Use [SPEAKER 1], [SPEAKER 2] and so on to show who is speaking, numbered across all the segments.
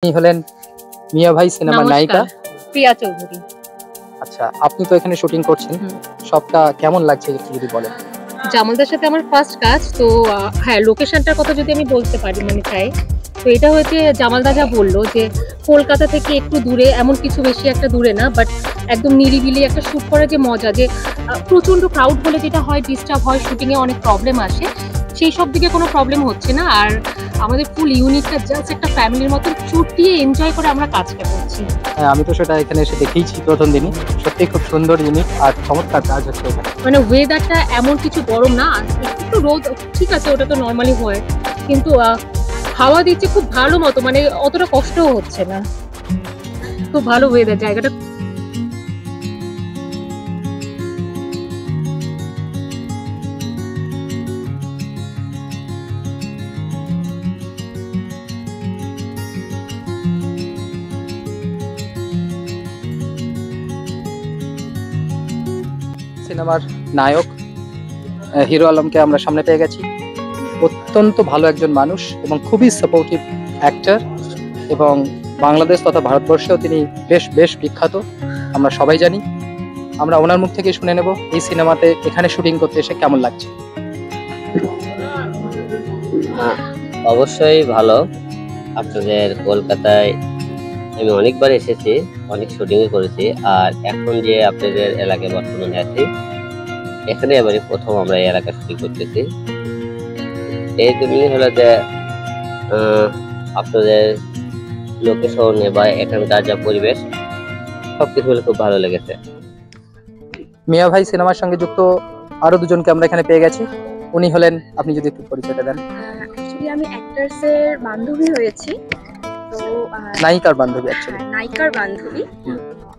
[SPEAKER 1] আপনি হলেন মিয়া ভাই সিনেমার নায়িকা।
[SPEAKER 2] প্রিয়া চৌধুরী।
[SPEAKER 1] আচ্ছা, আপনি তো এখানে শুটিং করছেন, সবটা কেমন লাগছে একটু যদি বলেন।
[SPEAKER 2] জামালদার সাথে আমার ফার্স্ট কাজ তো। হ্যাঁ, লোকেশনটার কথা যদি আমি বলতে পারি চাই, তো এটা হয়েছে জামালদা যা বললো যে কলকাতা থেকে একটু দূরে, এমন কিছু বেশি একটা দূরে না, বাট একদম নিরিবিলি একটা শ্যুট করার যে মজা, যে প্রচণ্ড ক্রাউড হলে যেটা হয়, ডিস্টার্ব হয়, শুটিংয়ে অনেক প্রবলেম আসে, সেই সব দিকে কোনো প্রবলেম হচ্ছে না। আর আমাদের ফুল ইউনিটটা জাস্ট একটা ফ্যামিলির মতো চুটিয়ে এনজয় করে আমরা কাজটা করছি।
[SPEAKER 1] হ্যাঁ, আমি তো সেটা এখানে এসে দেখেইছি প্রথম দিনই। সত্যি খুব সুন্দর ইউনিট আর চমৎকার কাজ হচ্ছে এখানে।
[SPEAKER 2] ওয়েদারটা এমন কিছু গরম না, একটু রোদ, ঠিক আছে, ওটা তো নর্মালি হয়, কিন্তু হাওয়া দিচ্ছে খুব ভালো মতো, অতটা কষ্টও হচ্ছে না। খুব ভালো ওয়েদার, জায়গাটা।
[SPEAKER 1] সিনেমার নায়ক হিরো আলমকে আমরা সামনে পেয়ে গেছি। অত্যন্ত ভালো একজন মানুষ এবং খুবই সাপোর্টিভ অ্যাক্টর, এবং বাংলাদেশ তথা ভারতবর্ষেও তিনি বেশ বিখ্যাত, আমরা সবাই জানি। আমরা ওনার মুখ থেকে শুনে নেব এই সিনেমাতে এখানে শুটিং করতে এসে কেমন লাগছে।
[SPEAKER 3] অবশ্যই ভালো। আপনাদের কলকাতায় আমি অনেকবার এসেছি, অনেক শুটিং করেছি, আর এখন যে আপনাদের এলাকায় বর্তমানে আছি, এখানে এবারে প্রথম আমরা এই এলাকায় শুটিং করতেছি। এই জন্যই হলো যে আপনাদের লোকেশন বা এখানকার যা পরিবেশ সবকিছু হলে খুব ভালো লেগেছে।
[SPEAKER 1] মিয়া ভাই সিনেমার সঙ্গে যুক্ত আরো দুজনকে আমরা এখানে পেয়ে গেছি। উনি হলেন, আপনি যদি একটু পরিচয়টা দেন।
[SPEAKER 4] অ্যাকচুয়ালি আমি অ্যাক্টরসের বান্ধবী হয়েছি, তো
[SPEAKER 1] নায়িকার বান্ধবী। অ্যাকচুয়ালি
[SPEAKER 4] নায়িকার বান্ধবী।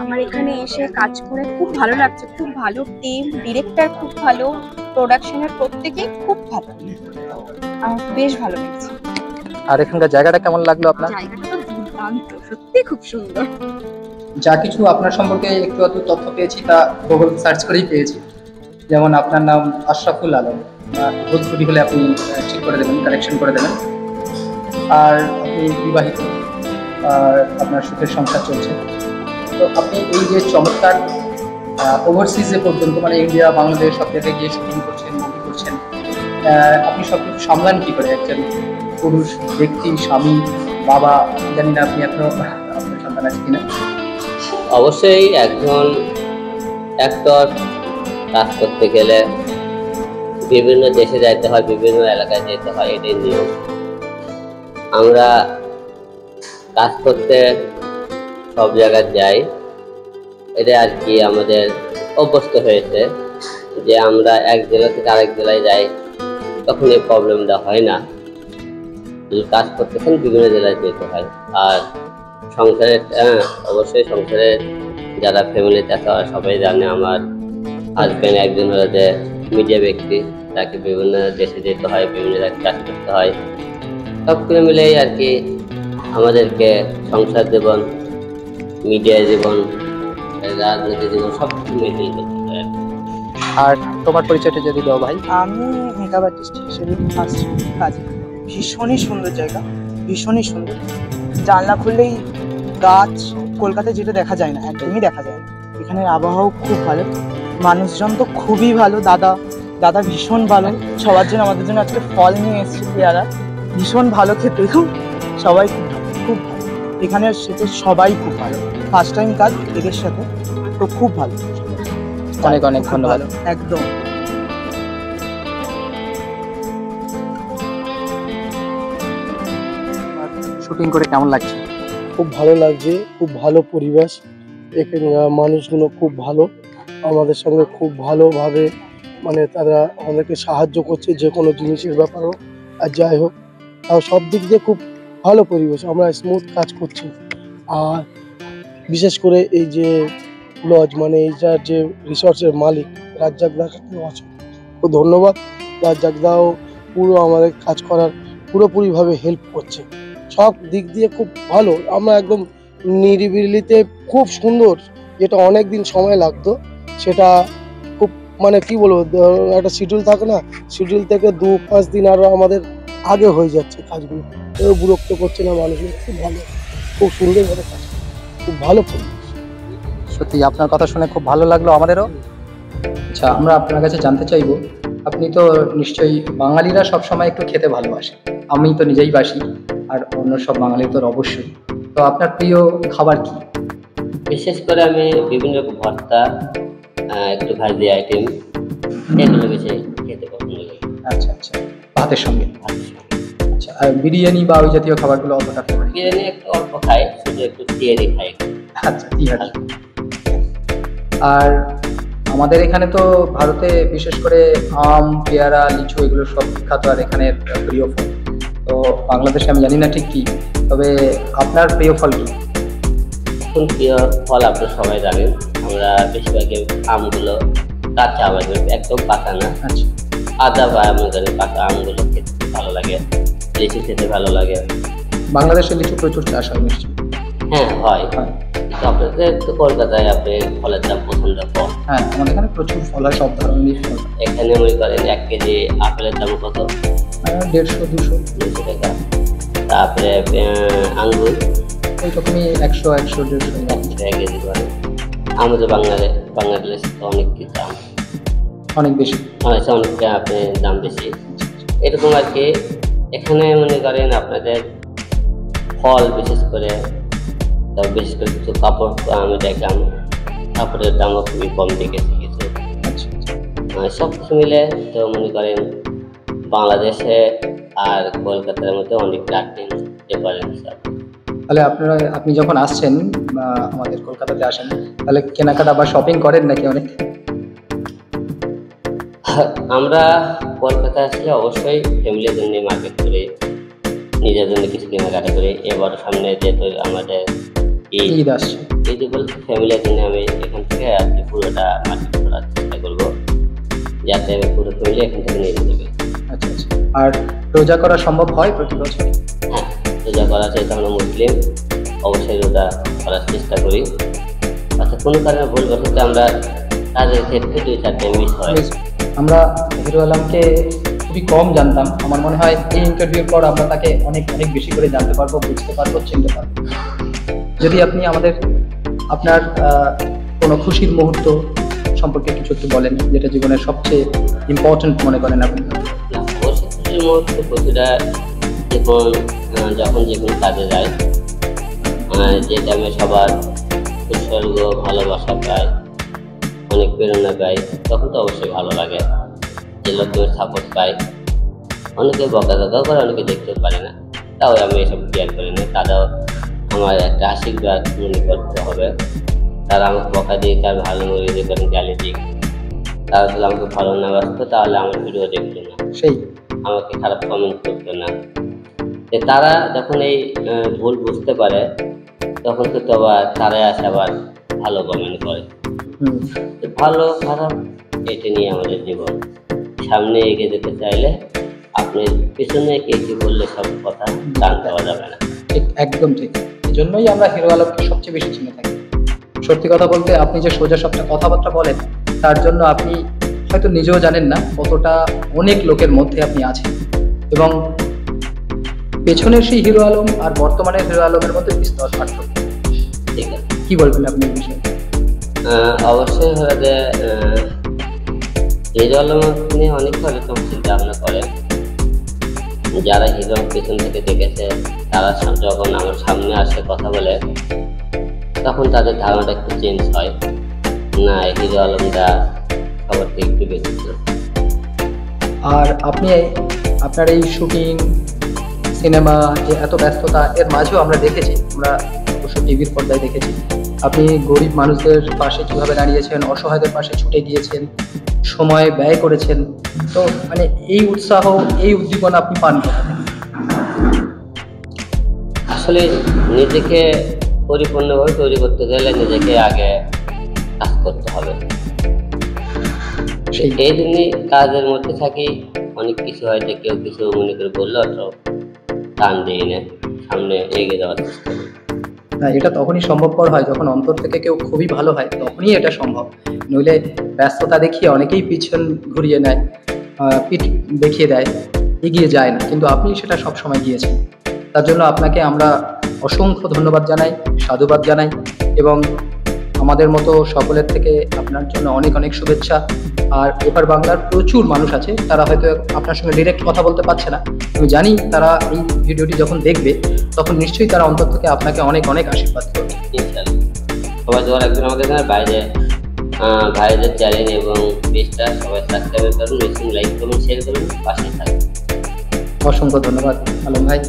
[SPEAKER 4] আমার এখানে এসে কাজ করে খুব ভালো লাগছে, খুব ভালো টিম, ডিরেক্টর খুব ভালো, প্রোডাকশনের প্রত্যেকেই খুব ভালো, আমার বেশ ভালো লাগছে।
[SPEAKER 1] আর এখানকার জায়গাটা কেমন লাগলো আপনার?
[SPEAKER 4] জায়গাটা তো দুর্দান্ত, সত্যি খুব সুন্দর।
[SPEAKER 1] যা কিছু আপনার সম্পর্কে একটু তথ্য পেয়েছি তা গুগল সার্চ করেই পেয়েছি। যেমন আপনার নাম আশরাফুল আলম, ভুল ত্রুটি হলে আপনি ঠিক করে দেবেন, কারেকশন করে দেবেন। আর আপনি বিবাহিত, আর আপনার সুখের সংসার চলছে। তো আপনি এই যে চমৎকার ওভারসিজে পর্যন্ত, ইন্ডিয়া বাংলাদেশ সব জায়গায় গিয়ে শুটিং করছেন, মুভি করছেন, আপনি সব কিছু সামলান কি করে? একজন পুরুষ ব্যক্তি, স্বামী, বাবা, জানি না আপনি এখনো আপনার সন্তান আছে কিনা।
[SPEAKER 3] অবশ্যই একজন অ্যাক্টর কাজ করতে গেলে বিভিন্ন দেশে যাইতে হয়, বিভিন্ন এলাকায় যেতে হয়, এটাই নিয়ম। আমরা কাজ করতে সব জায়গায় যাই, এটা আর কি আমাদের অভ্যস্ত হয়েছে যে আমরা এক জেলা থেকে আরেক জেলায় যাই, তখন এই প্রবলেমটা হয় না। কাজ করতেছেন বিভিন্ন জেলায় যেতে হয়। আর সংসারের অবশ্যই সংসারের যারা ফ্যামিলিতে আছে সবাই জানে আমার হাজব্যান্ড একজন হলো যে মিডিয়া ব্যক্তি, তাকে বিভিন্ন দেশে যেতে হয়, বিভিন্ন জায়গায় কাজ করতে হয়। সব কিছু মিলেই আর কি আমাদেরকে সংসার জীবন, মিডিয়া জীবন, রাজনীতি জীবন সব কিছু মেনটেন করতে হয়।
[SPEAKER 1] আর তোমার পরিচয়টা যদি দাও ভাই।
[SPEAKER 5] আমি মেকআপ আর্টিস্ট হিসেবে আসছি কাজে। ভীষণই সুন্দর জায়গা, ভীষণই সুন্দর। জানলা খুললেই গাছ, কলকাতায় যেটা দেখা যায় না, একদমই দেখা যায় না। এখানে আবহাওয়াও খুব ভালো, মানুষজন তো খুবই ভালো। দাদা ভীষণ ভালো, সবার জন্য, আমাদের জন্য আজকে ফল নিয়ে এসেছে, পেয়ারা, ভীষণ ভালো খেতে। সবাই খুব এখানে সেটা সবাই খুব ভালো। ফার্স্ট টাইম কাজ এদের সাথে, তো খুব ভালো।
[SPEAKER 1] অনেক অনেক ধন্যবাদ।
[SPEAKER 5] একদম।
[SPEAKER 1] শুটিং করে কেমন লাগছে?
[SPEAKER 6] খুব ভালো লাগছে, খুব ভালো পরিবেশ, এখানকার মানুষগুলো খুব ভালো, আমাদের সঙ্গে খুব ভালোভাবে তারা আমাদেরকে সাহায্য করছে যে কোনো জিনিসের ব্যাপারেও। আর যাই হোক, তাও সব দিক দিয়ে খুব ভালো পরিবেশ, আমরা স্মুথ কাজ করছি। আর বিশেষ করে এই যে লজ, এইটার যে রিসর্টের মালিক রাজ্জাকদাকে খুব ধন্যবাদ। রাজ্জাকদাও পুরো আমাদের কাজ করার পুরোপুরিভাবে হেল্প করছে, সব দিক দিয়ে খুব ভালো। আমরা একদম নিরিবিলিতে খুব সুন্দর, যেটা অনেক দিন সময় লাগতো, সেটা খুব কি বলবো, একটা শিডিউল থাকে না, শিডিউল থেকে 2-5 দিন আরো আমাদের আগে হয়ে যাচ্ছে কাজগুলো। কেউ বিরক্ত করছে না, মানুষগুলো খুব ভালো। খুব সুন্দরভাবে কাজ করে, খুব ভালো পরিবেশ।
[SPEAKER 1] সত্যি আপনার কথা শুনে খুব ভালো লাগলো আমাদেরও। আচ্ছা, আমরা আপনার কাছে জানতে চাইবো, আপনি তো নিশ্চয়ই, বাঙালিরা সবসময় একটু খেতে ভালোবাসে, আমি তো নিজেই বাসি, আর অন্য সব বাঙালি তো অবশ্যই। তো আপনার প্রিয় খাবার কি?
[SPEAKER 3] বিশেষ করে আমি বিভিন্ন রকম ভর্তা, একটু ভাজি আইটেম, এগুলো বেশি খেতে পছন্দ করি।
[SPEAKER 1] আচ্ছা আচ্ছা, ভাতের সঙ্গে।
[SPEAKER 3] ভাতের সঙ্গে।
[SPEAKER 1] আচ্ছা, আর বিরিয়ানি বা ওই জাতীয় খাবারগুলো অতটা ফেভারিট?
[SPEAKER 3] বিরিয়ানি একটু অল্প খাই, শুধু একটু তিহারি খাই।
[SPEAKER 1] আচ্ছা, তিহারি। আর আমাদের এখানে তো ভারতে বিশেষ করে আম, পেয়ারা, লিচু এগুলো সব বিখ্যাত, আর এখানের প্রিয় ফল। তো বাংলাদেশে আমি জানি না ঠিক কি, তবে আপনার প্রিয় ফল কি?
[SPEAKER 3] এখন প্রিয় ফল আপনারা সবাই জানেন, আমরা বেশিরভাগই আমগুলো কাঁচা আম, একদম পাকা না,
[SPEAKER 1] আচ্ছা,
[SPEAKER 3] আদা বা আমাদের পাকা আমগুলো খেতে ভালো লাগে, লিচু খেতে ভালো লাগে।
[SPEAKER 1] বাংলাদেশে লিচু প্রচুর চাষ হয় নিশ্চয়ই?
[SPEAKER 3] হ্যাঁ হয়,
[SPEAKER 1] হয়।
[SPEAKER 3] কিন্তু আপনাদের তো কলকাতায় আপনি ফলের দাম পছন্দ কম।
[SPEAKER 1] হ্যাঁ, আমাদের এখানে প্রচুর ফল হয়, সব ধরনেরই ফল।
[SPEAKER 3] এখানে মনে করেন 1 কেজি আপেলের দাম কত?
[SPEAKER 1] 150-200
[SPEAKER 3] 200 টাকা। তারপরে আঙ্গুর
[SPEAKER 1] ওই রকমই 100-150-150
[SPEAKER 3] 1 টাকা কেজি করে। আমাদের বাংলাদেশ তো অনেক কি দাম,
[SPEAKER 1] অনেক বেশি।
[SPEAKER 3] অনেকটা আপনি দাম বেশি, এরকম আর কি। এখানে মনে করেন আপনাদের ফল বিশেষ করে কিছু কাপড় আমি দেখলাম, কাপড়ের দামও খুবই কম দেখেছি কিছু।
[SPEAKER 1] আচ্ছা আচ্ছা।
[SPEAKER 3] সব কিছু মিলে তো মনে করেন বাংলাদেশে আর কলকাতার মধ্যে অনেক ডিফারেন্স আছে।
[SPEAKER 1] তাহলে আপনি যখন আসছেন বা আমাদের কলকাতাতে আসেন, তাহলে কেনাকাটা বা শপিং করেন নাকি অনেক?
[SPEAKER 3] আমরা কলকাতায় আসলে অবশ্যই ফ্যামিলির জন্য মার্কেট করি, নিজের জন্য কিছু কেনাকাটা করি। এবার সামনে যেহেতু আমাদের
[SPEAKER 1] ঈদ আসছে,
[SPEAKER 3] ঈদ বলতে ফ্যামিলির জন্য আমি এখান থেকে আর কি পুরোটা মার্কেট করার চেষ্টা করবো, যাতে পুরো ফ্যামিলি এখান থেকে নিয়ে যেতে পারি।
[SPEAKER 1] আচ্ছা আচ্ছা। আর রোজা করা সম্ভব হয় প্রতি বছর?
[SPEAKER 3] হ্যাঁ, রোজা করা চাইতে আমরা মুসলিম, অবশ্যই রোজা করার চেষ্টা করি। আচ্ছা, কোনো কারণে ভুলবশত আমরা কাজের ক্ষেত্রে 2-4টে মিস হয়।
[SPEAKER 1] আমরা হিরো আলমকে খুবই কম জানতাম, আমার মনে হয় এই ইন্টারভিউর পর আমরা তাকে অনেক অনেক বেশি করে জানতে পারবো, বুঝতে পারবো, চিনতে পারবো। যদি আপনি আপনার কোনো খুশির মুহূর্ত সম্পর্কে কিছু একটু বলেন, যেটা জীবনের সবচেয়ে ইম্পর্টেন্ট মনে করেন আপনি।
[SPEAKER 3] অবশ্যই খুশির মুহূর্ত প্রতিটা যখন যে কোনো কাজে যায়, যে টাইমে সবার উৎসর্গ ভালোবাসা পায়, অনেক প্রেরণা পায়, তখন তো অবশ্যই ভালো লাগে। যে লোকের সাপোর্ট পাই, অনেকে বকাঝকাও করে, অনেকে দেখতেও পারে না, তাও আমি এসব কেয়ার করি না। তারাও আমার একটা আশীর্বাদ মনে করতে হবে। তারা আমাকে বকা দিয়ে তার ভালো মনে দিয়ে করেন, গালি দিক, তারা যদি আমাকে ভালো না বাসতো তাহলে আমার ভিডিও দেখতো না,
[SPEAKER 1] সেই
[SPEAKER 3] আমাকে খারাপ কমেন্ট করতো না। তারা যখন এই ভুল বুঝতে পারে, তখন তো আবার তারাই আসে আবার ভালো কমেন্ট করে। ভালো খারাপ এটা নিয়ে আমাদের জীবন, সামনে এগিয়ে যেতে চাইলে আপনি পিছনে কে কি বললে সব কথা জানতে পাওয়া যাবে না।
[SPEAKER 1] ঠিক, একদম ঠিক। এই জন্যই আমরা হিরো আলমকে সবচেয়ে বেশি চিনে থাকি। সত্যি কথা বলতে, আপনি যে সোজা সাপটা কথাবার্তা বলেন, তার জন্য আপনি হয়তো নিজেও জানেন না কতটা অনেক লোকের মধ্যে আপনি আছেন, এবং পেছনের সেই হিরো আলম আর বর্তমানের হিরো আলমের মধ্যে বিস্তর পার্থক্য।
[SPEAKER 3] ঠিক আছে,
[SPEAKER 1] কি বলবেন আপনি এই বিষয়ে?
[SPEAKER 3] অবশ্যই হয়ে যে হিরো আলম নিয়ে অনেক রকম চিন্তা ভাবনা করে। যারা হিরো পেছন থেকে দেখেছে, তারা যখন আমার সামনে আসে কথা বলে, তখন তাদের ধারণাটা একটু চেঞ্জ হয়, না হিরো আলমটা সবার থেকে একটু বেশি ছিল।
[SPEAKER 1] আর আপনি আপনার এই শুটিং, সিনেমা, যে এত ব্যস্ততা, এর মাঝেও আমরা দেখেছি, আমরা অবশ্য টিভির পর্দায় দেখেছি, আপনি গরিব মানুষদের পাশে কীভাবে দাঁড়িয়েছেন, অসহায়দের পাশে ছুটে গিয়েছেন, সময় ব্যয় করেছেন। তো মানে এই উৎসাহ, এই উদ্দীপনা আপনি পান কোথা থেকে?
[SPEAKER 3] আসলে নিজেকে পরিপূর্ণভাবে তৈরি করতে গেলে নিজেকে আগে কাজ করতে হবে। এই জন্যই কাজের মধ্যে থাকি, অনেক কিছু হয়তো কেউ কিছু মনে করে বললো তো টান দিয়ে না, সামনে এগিয়ে যাওয়ার চেষ্টা করি।
[SPEAKER 1] না, এটা তখনই সম্ভবপর হয় যখন অন্তর থেকে কেউ খুবই ভালো হয়, তখনই এটা সম্ভব। নইলে ব্যস্ততা দেখিয়ে অনেকেই পিছন ঘুরিয়ে নেয়, পিঠ দেখিয়ে দেয়, এগিয়ে যায় না। কিন্তু আপনি সেটা সবসময় গিয়েছেন, তার জন্য আপনাকে আমরা অসংখ্য ধন্যবাদ জানাই, সাধুবাদ জানাই এবং আমাদের মতো সকলের থেকে আপনার জন্য অনেক অনেক শুভেচ্ছা। আর এপার বাংলার প্রচুর মানুষ আছে, তারা হয়তো আপনার সঙ্গে ডিরেক্ট কথা বলতে পারছে না, আমি জানি তারা এই ভিডিওটি যখন দেখবে তখন নিশ্চয়ই তারা অন্তর থেকে আপনাকে অনেক অনেক আশীর্বাদ করবে।
[SPEAKER 3] ইনশাআল্লাহ সবাই দোয়া রাখবেন আমাদের এখানে বাইরে ভাইদের চ্যানেল এবং পেজটা সবাই সাবস্ক্রাইব করুন, লাইক করুন, শেয়ার করুন, পাশে থাকুন।
[SPEAKER 1] অসংখ্য ধন্যবাদ আলম ভাই।